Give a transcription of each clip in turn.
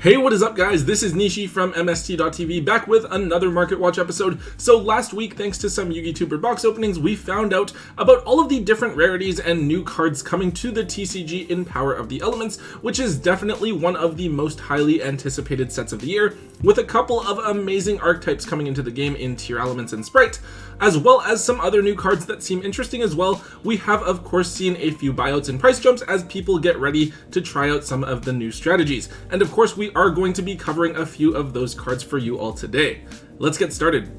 Hey, what is up guys? This is Nishi from MST.TV back with another Market Watch episode. So last week, thanks to some YugiTuber box openings, we found out about all of the different rarities and new cards coming to the TCG in Power of the Elements, which is definitely one of the most highly anticipated sets of the year, with a couple of amazing archetypes coming into the game in Tier Elements and Sprite, as well as some other new cards that seem interesting as well. We have of course seen a few buyouts and price jumps as people get ready to try out some of the new strategies, and of course we are going to be covering a few of those cards for you all today. Let's get started.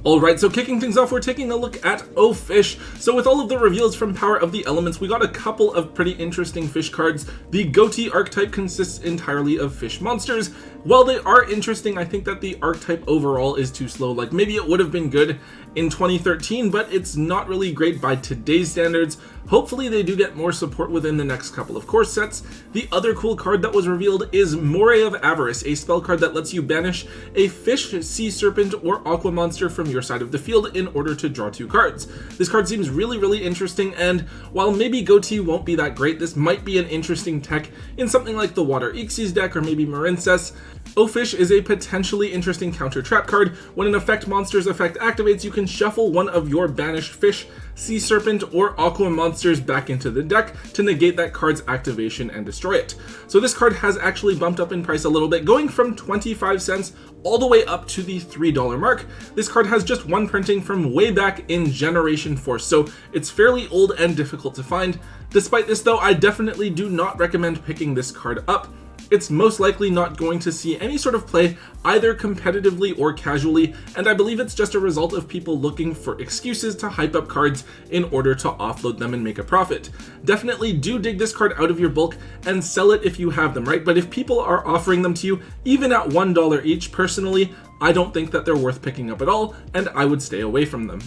Alright, so kicking things off, we're taking a look at Oh Fish. So with all of the reveals from Power of the Elements, we got a couple of pretty interesting fish cards. The goatee archetype consists entirely of fish monsters. While they are interesting, I think that the archetype overall is too slow. Like, maybe it would have been good in 2013, but it's not really great by today's standards. Hopefully they do get more support within the next couple of core sets. The other cool card that was revealed is Moray of Avarice, a spell card that lets you banish a fish, sea serpent, or aqua monster from your side of the field in order to draw 2 cards. This card seems really interesting, and while maybe goatee won't be that great, this might be an interesting tech in something like the Water Ixies deck or maybe Marincess. Oh Fish is a potentially interesting counter trap card. When an effect monster's effect activates, you can shuffle one of your banished fish, sea serpent, or aqua monsters back into the deck to negate that card's activation and destroy it. So this card has actually bumped up in price a little bit, going from 25 cents all the way up to the $3 mark. This card has just one printing from way back in Generation 4, so it's fairly old and difficult to find. Despite this though, I definitely do not recommend picking this card up. It's most likely not going to see any sort of play either competitively or casually, and I believe it's just a result of people looking for excuses to hype up cards in order to offload them and make a profit. Definitely do dig this card out of your bulk and sell it if you have them, right? But if people are offering them to you, even at $1 each, personally, I don't think that they're worth picking up at all, and I would stay away from them.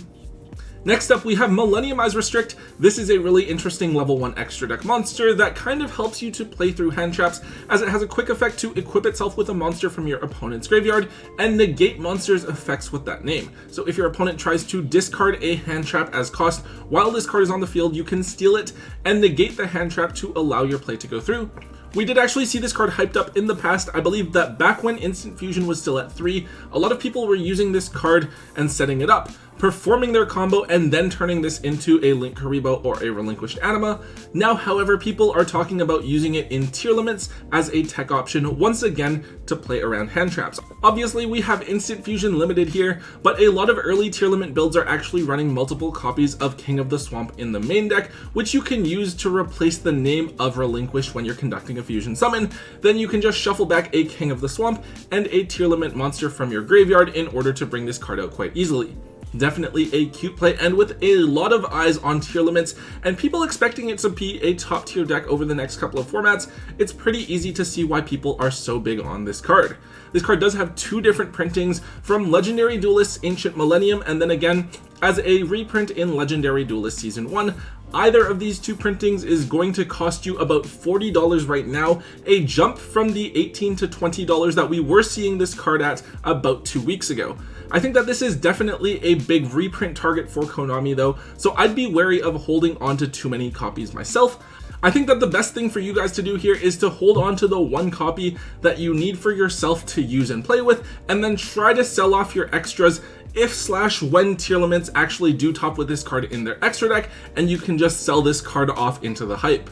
Next up, we have Millennium Eyes Restrict. This is a really interesting level 1 extra deck monster that kind of helps you to play through hand traps, as it has a quick effect to equip itself with a monster from your opponent's graveyard and negate monsters' effects with that name. So if your opponent tries to discard a hand trap as cost while this card is on the field, you can steal it and negate the hand trap to allow your play to go through. We did actually see this card hyped up in the past. I believe that back when Instant Fusion was still at 3, a lot of people were using this card and setting it up, performing their combo, and then turning this into a Link Karibo or a Relinquished Anima. Now, however, people are talking about using it in tier limits as a tech option once again to play around hand traps. Obviously, we have Instant Fusion limited here, but a lot of early tier limit builds are actually running multiple copies of King of the Swamp in the main deck, which you can use to replace the name of Relinquished when you're conducting a fusion summon. Then you can just shuffle back a King of the Swamp and a tier limit monster from your graveyard in order to bring this card out quite easily. Definitely a cute play, and with a lot of eyes on tier limits and people expecting it to be a top tier deck over the next couple of formats, it's pretty easy to see why people are so big on this card. This card does have 2 different printings from Legendary Duelist Ancient Millennium, and then again as a reprint in Legendary Duelist Season 1. Either of these 2 printings is going to cost you about $40 right now, a jump from the $18 to $20 that we were seeing this card at about 2 weeks ago. I think that this is definitely a big reprint target for Konami though, so I'd be wary of holding on to too many copies myself. I think that the best thing for you guys to do here is to hold on to the 1 copy that you need for yourself to use and play with, and then try to sell off your extras if/when tier limits actually do top with this card in their extra deck, and you can just sell this card off into the hype.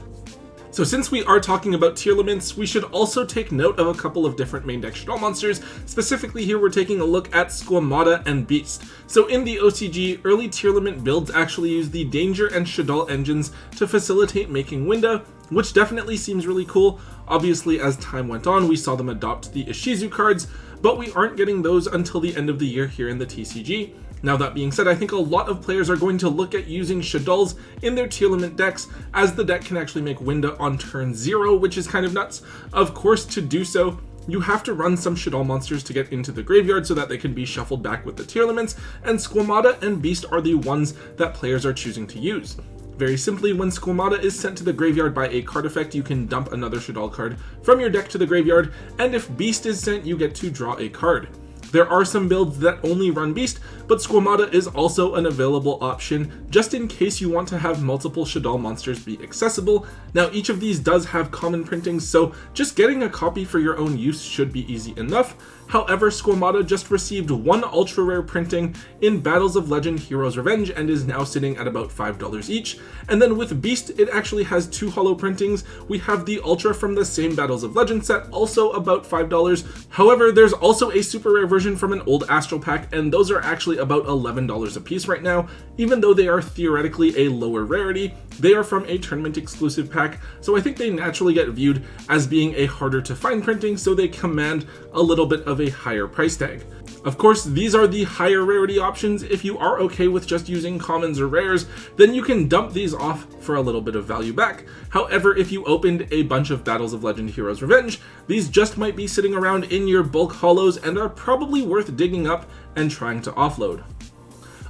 So since we are talking about tier limits, we should also take note of a couple of different main deck Shaddoll monsters. Specifically here, we're taking a look at Squamata and Beast. So in the OCG, early tier limit builds actually use the Danger and Shaddoll engines to facilitate making Winda, which definitely seems really cool. Obviously, as time went on, we saw them adopt the Ishizu cards, but we aren't getting those until the end of the year here in the TCG. Now that being said, I think a lot of players are going to look at using Shaddolls in their tier limit decks, as the deck can actually make Winda on turn 0, which is kind of nuts. Of course, to do so, you have to run some Shaddoll monsters to get into the graveyard so that they can be shuffled back with the tier limits, and Squamata and Beast are the ones that players are choosing to use. Very simply, when Squamata is sent to the graveyard by a card effect, you can dump another Shaddoll card from your deck to the graveyard, and if Beast is sent, you get to draw a card. There are some builds that only run Beast, but Squamata is also an available option just in case you want to have multiple Shaddoll monsters be accessible. Now each of these does have common printings, so just getting a copy for your own use should be easy enough. However, Squamata just received one ultra rare printing in Battles of Legend Heroes Revenge and is now sitting at about $5 each. And then with Beast, it actually has two holo printings. We have the ultra from the same Battles of Legend set, also about $5. However, there's also a super rare version from an old Astral pack, and those are actually about $11 a piece right now. Even though they are theoretically a lower rarity, they are from a tournament exclusive pack, so I think they naturally get viewed as being a harder to find printing, so they command a little bit of a higher price tag. Of course, these are the higher rarity options. If you are okay with just using commons or rares, then you can dump these off for a little bit of value back. However, if you opened a bunch of Battles of Legend Heroes Revenge, these just might be sitting around in your bulk holos and are probably worth digging up and trying to offload.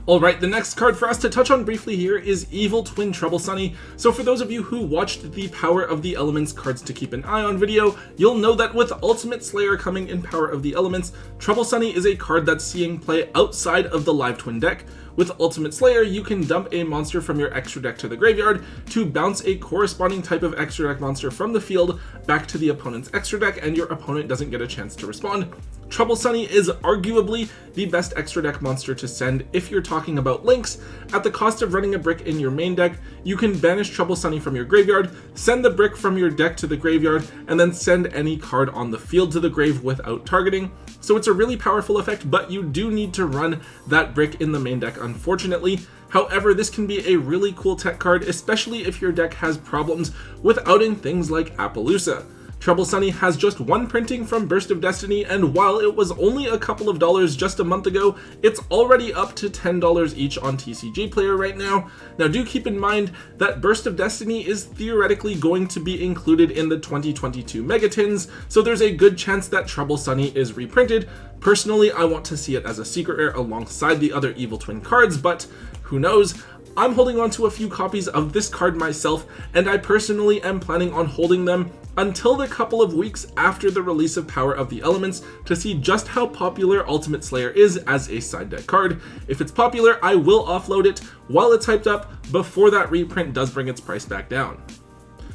Alright, the next card for us to touch on briefly here is Evil Twin Trouble Sunny. So for those of you who watched the Power of the Elements cards to keep an eye on video, you'll know that with Ultimate Slayer coming in Power of the Elements, Trouble Sunny is a card that's seeing play outside of the Live Twin deck. With Ultimate Slayer, you can dump a monster from your extra deck to the graveyard to bounce a corresponding type of extra deck monster from the field back to the opponent's extra deck, and your opponent doesn't get a chance to respond. Trouble Sunny is arguably the best extra deck monster to send if you're talking about links. At the cost of running a brick in your main deck, you can banish Trouble Sunny from your graveyard, send the brick from your deck to the graveyard, and then send any card on the field to the grave without targeting. So it's a really powerful effect, but you do need to run that brick in the main deck, unfortunately. However, this can be a really cool tech card, especially if your deck has problems with outing things like Appaloosa. Trouble Sunny has just one printing from Burst of Destiny, and while it was only a couple of dollars just a month ago, it's already up to $10 each on TCG Player right now. Now do keep in mind that Burst of Destiny is theoretically going to be included in the 2022 Megatins, so there's a good chance that Trouble Sunny is reprinted. Personally, I want to see it as a secret rare alongside the other Evil Twin cards, but who knows? I'm holding on to a few copies of this card myself, and I personally am planning on holding them until the couple of weeks after the release of Power of the Elements to see just how popular Ultimate Slayer is as a side deck card. If it's popular, I will offload it while it's hyped up before that reprint does bring its price back down.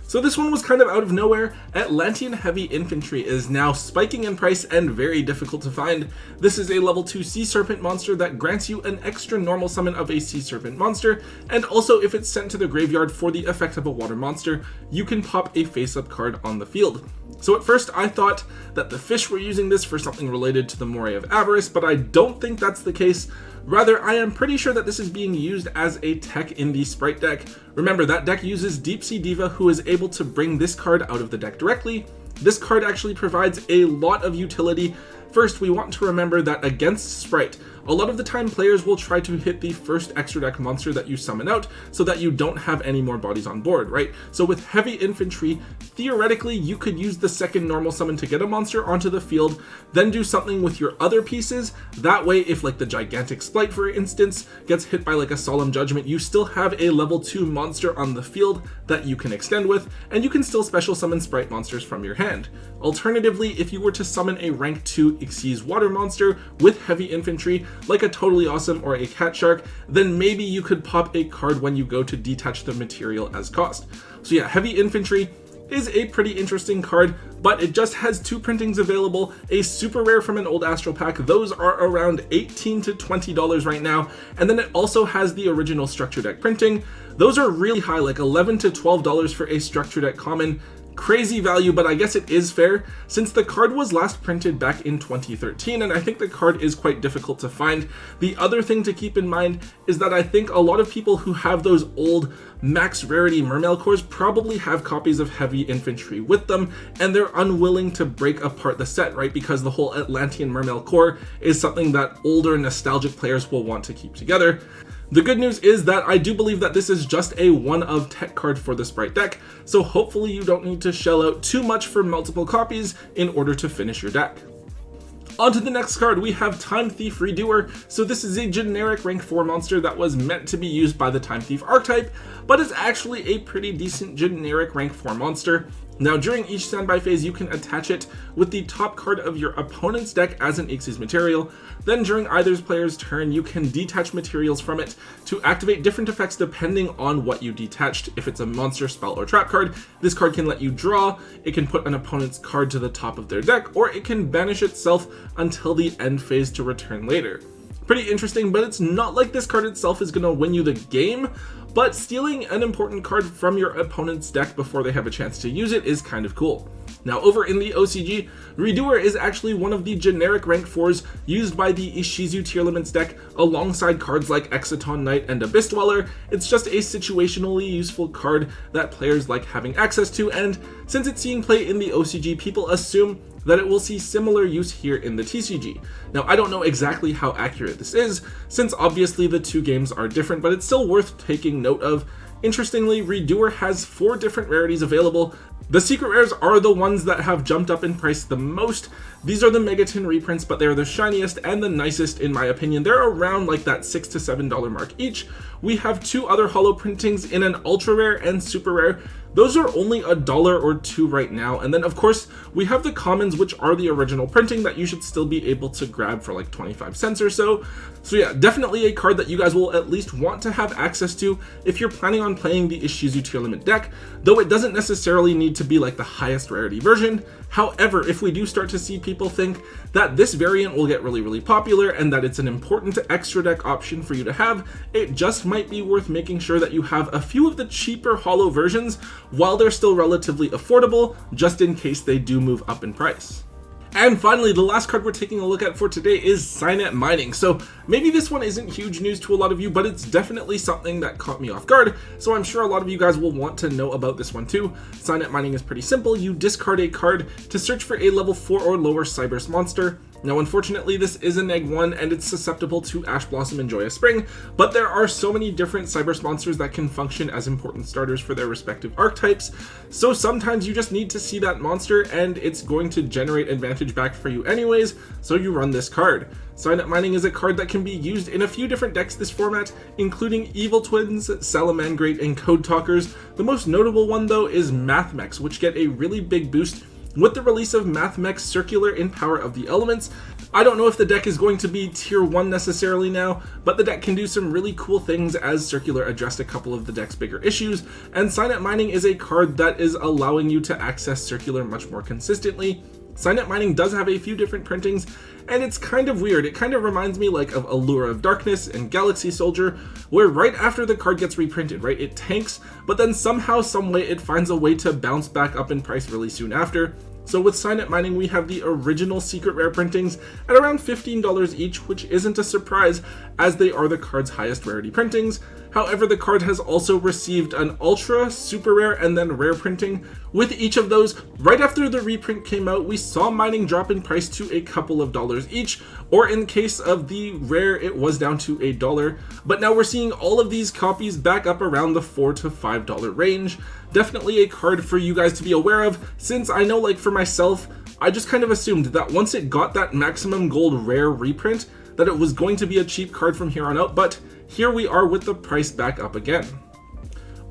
So this one was kind of out of nowhere. Atlantean Heavy Infantry is now spiking in price and very difficult to find. This is a level 2 Sea Serpent monster that grants you an extra normal summon of a Sea Serpent monster, and also if it's sent to the graveyard for the effect of a water monster, you can pop a face-up card on the field. So at first I thought that the fish were using this for something related to the Moray of Avarice, but I don't think that's the case. Rather, I am pretty sure that this is being used as a tech in the Sprite deck. Remember, that deck uses Deep Sea Diva, who is able to bring this card out of the deck directly. This card actually provides a lot of utility. First, we want to remember that against Sprite, a lot of the time players will try to hit the first extra deck monster that you summon out so that you don't have any more bodies on board, right? So with Heavy Infantry, theoretically you could use the second normal summon to get a monster onto the field, then do something with your other pieces. That way, if like the Gigantic Splight, for instance, gets hit by like a Solemn Judgment, you still have a level 2 monster on the field that you can extend with, and you can still special summon Sprite monsters from your hand. Alternatively, if you were to summon a rank 2 Xyz water monster with Heavy Infantry, like a Totally Awesome or a Cat Shark, then maybe you could pop a card when you go to detach the material as cost. So yeah, Heavy Infantry is a pretty interesting card, but it just has 2 printings available, a super rare from an old Astral pack. Those are around $18 to $20 right now, and then it also has the original structure deck printing. Those are really high, like $11 to $12 for a structure deck common. Crazy value, but I guess it is fair since the card was last printed back in 2013, and I think the card is quite difficult to find. The other thing to keep in mind is that I think a lot of people who have those old max rarity Mermail cores probably have copies of Heavy Infantry with them, and they're unwilling to break apart the set, right? Because the whole Atlantean Mermail core is something that older nostalgic players will want to keep together. The good news is that I do believe that this is just a one-of tech card for the Sprite deck, so hopefully you don't need to shell out too much for multiple copies in order to finish your deck. On to the next card, we have Time Thief Redoer. So this is a generic rank 4 monster that was meant to be used by the Time Thief archetype, but it's actually a pretty decent generic rank 4 monster. Now during each standby phase you can attach it with the top card of your opponent's deck as an Xyz material. Then during either player's turn you can detach materials from it to activate different effects depending on what you detached. If it's a monster, spell, or trap card, this card can let you draw, it can put an opponent's card to the top of their deck, or it can banish itself until the end phase to return later. Pretty interesting, but it's not like this card itself is going to win you the game, but stealing an important card from your opponent's deck before they have a chance to use it is kind of cool. Now over in the OCG, Redoer is actually one of the generic rank 4s used by the Ishizu tier limits deck alongside cards like Exciton Knight and Abyss Dweller. It's just a situationally useful card that players like having access to, and since it's seeing play in the OCG, people assume that it will see similar use here in the TCG. Now I don't know exactly how accurate this is, since obviously the two games are different, but it's still worth taking note of. Interestingly, Redoer has 4 different rarities available. The secret rares are the ones that have jumped up in price the most. These are the Megaton reprints, but they're the shiniest and the nicest in my opinion. They're around like that $6 to $7 mark each. We have 2 other holo printings in an ultra rare and super rare. Those are only $1 or $2 right now, and then of course we have the commons, which are the original printing that you should still be able to grab for like 25 cents or so. So yeah, definitely a card that you guys will at least want to have access to if you're planning on playing the Ishizu tier limit deck, though it doesn't necessarily need to be like the highest rarity version. However, if we do start to see people think that this variant will get really popular and that it's an important extra deck option for you to have, it just might be worth making sure that you have a few of the cheaper holo versions while they're still relatively affordable, just in case they do move up in price. And finally, the last card we're taking a look at for today is Cyanide Mining. So maybe this one isn't huge news to a lot of you, but it's definitely something that caught me off guard. So I'm sure a lot of you guys will want to know about this one too. Cyanide Mining is pretty simple. You discard a card to search for a level 4 or lower Cyberse monster. Now unfortunately this is a neg 1 and it's susceptible to Ash Blossom and Joyous Spring, but there are so many different Cyberse monsters that can function as important starters for their respective archetypes, so sometimes you just need to see that monster and it's going to generate advantage back for you anyways, so you run this card. Cyanide Mining is a card that can be used in a few different decks this format, including Evil Twins, Salamangreat, and Code Talkers. The most notable one though is Mathmechs, which get a really big boost with the release of Mathmechs Circular in Power of the Elements. I don't know if the deck is going to be tier 1 necessarily now, but the deck can do some really cool things as Circular addressed a couple of the deck's bigger issues, and Cyanide Mining is a card that is allowing you to access Circular much more consistently. Cyanide Mining does have a few different printings, and it's kind of weird. It kind of reminds me like of Allure of Darkness and Galaxy Soldier, where right after the card gets reprinted, right, it tanks, but then somehow, someway it finds a way to bounce back up in price really soon after. So with Cyanide Mining, we have the original secret rare printings at around $15 each, which isn't a surprise as they are the card's highest rarity printings. However, the card has also received an ultra, super rare, and then rare printing. With each of those, right after the reprint came out, we saw mining drop in price to a couple of dollars each, or in case of the rare, it was down to $1. But now we're seeing all of these copies back up around the $4 to $5 range. Definitely a card for you guys to be aware of, since I know, like for myself, I just kind of assumed that once it got that maximum gold rare reprint, that it was going to be a cheap card from here on out, but here we are with the price back up again.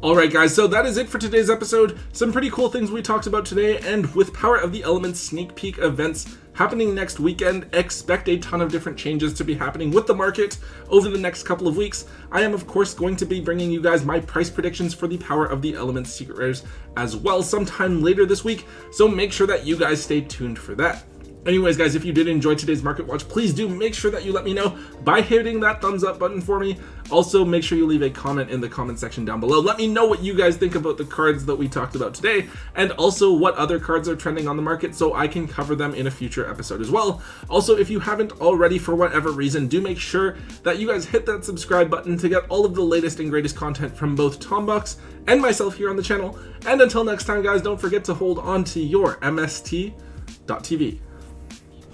Alright guys, so that is it for today's episode. Some pretty cool things we talked about today, and with Power of the Elements sneak peek events happening next weekend, expect a ton of different changes to be happening with the market over the next couple of weeks. I am of course going to be bringing you guys my price predictions for the Power of the Elements secret rares as well sometime later this week, so make sure that you guys stay tuned for that. Anyways guys, if you did enjoy today's market watch, please do make sure that you let me know by hitting that thumbs up button for me. Also make sure you leave a comment in the comment section down below. Let me know what you guys think about the cards that we talked about today, and also what other cards are trending on the market so I can cover them in a future episode as well. Also, if you haven't already for whatever reason, do make sure that you guys hit that subscribe button to get all of the latest and greatest content from both Tombox and myself here on the channel. And until next time guys, don't forget to hold on to your MST.TV.